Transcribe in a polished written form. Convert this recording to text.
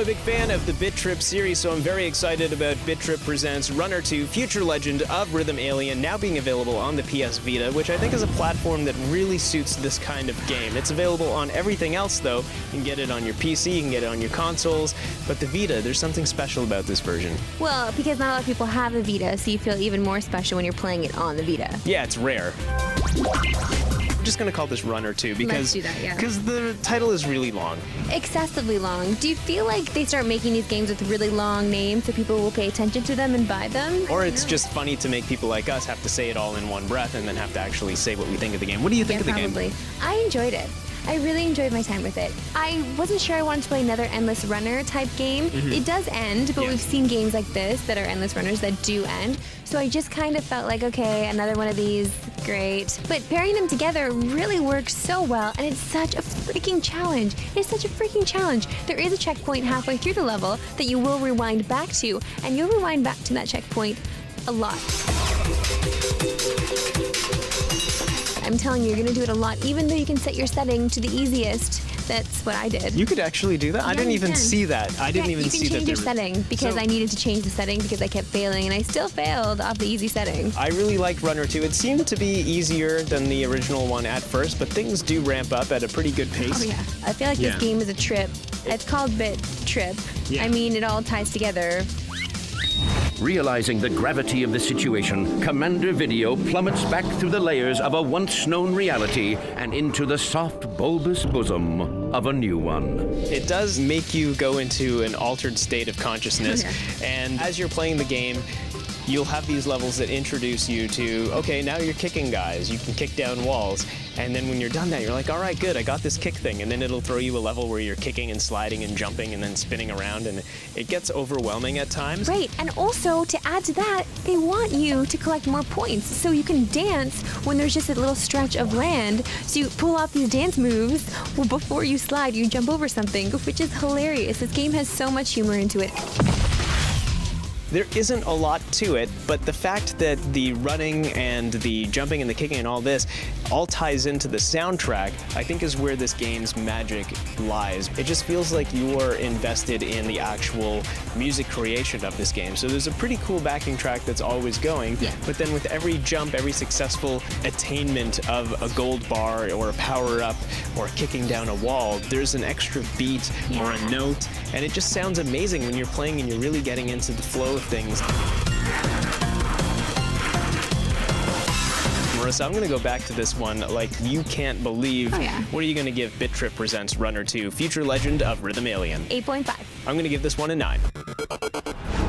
a big fan of the BIT.TRIP series, so I'm very excited about BIT.TRIP Presents Runner2, Future Legend of Rhythm Alien, now being available on the PS Vita, which I think is a platform that really suits this kind of game. It's available on everything else, though. You can get it on your PC, you can get it on your consoles, but the Vita, there's something special about this version. Well, because not a lot of people have the Vita, so you feel even more special when you're playing it on the Vita. Yeah, it's rare. I'm just gonna call this Runner2 because the title is really long. Excessively long. Do you feel like they start making these games with really long names so people will pay attention to them and buy them? Or it's just funny to make people like us have to say it all in one breath and then have to actually say what we think of the game. What do you think of the game? I enjoyed it. I really enjoyed my time with it. I wasn't sure I wanted to play another Endless Runner type game. It does end, but we've seen games like this that are Endless Runners that do end. So I just kind of felt like, okay, another one of these, great. But pairing them together really works so well, and it's such a freaking challenge. It's such a freaking challenge. There is a checkpoint halfway through the level that you will rewind back to, and you'll rewind back to that checkpoint a lot. I'm telling you, you're gonna do it a lot, even though you can set your setting to the easiest. That's what I did. You could actually do that? I didn't even see that. I didn't even see that. You can change your setting, because I needed to change the setting because I kept failing, and I still failed off the easy setting. I really liked Runner2. It seemed to be easier than the original one at first, but things do ramp up at a pretty good pace. Oh yeah. I feel like this game is a trip. It's called BIT.TRIP. I mean, it all ties together. Realizing the gravity of the situation, Commander Video plummets back through the layers of a once-known reality and into the soft, bulbous bosom of a new one. It does make you go into an altered state of consciousness, and as you're playing the game, you'll have these levels that introduce you to, okay, now you're kicking guys, you can kick down walls, and then when you're done that, you're like, all right, good, I got this kick thing, and then it'll throw you a level where you're kicking and sliding and jumping and then spinning around, and it gets overwhelming at times. Right, and also, to add to that, they want you to collect more points, so you can dance when there's just a little stretch of land, so you pull off these dance moves, well, before you slide, you jump over something, which is hilarious. This game has so much humor into it. There isn't a lot to it, but the fact that the running and the jumping and the kicking and all this all ties into the soundtrack, I think is where this game's magic lies. It just feels like you're invested in the actual music creation of this game. So there's a pretty cool backing track that's always going, but then with every jump, every successful attainment of a gold bar or a power-up or kicking down a wall, there's an extra beat or a note, and it just sounds amazing when you're playing and you're really getting into the flow of things. Marissa, I'm going to go back to this one like you can't believe. What are you going to give BIT.TRIP Presents Runner2, Future Legend of Rhythm Alien? 8.5. I'm going to give this one a 9.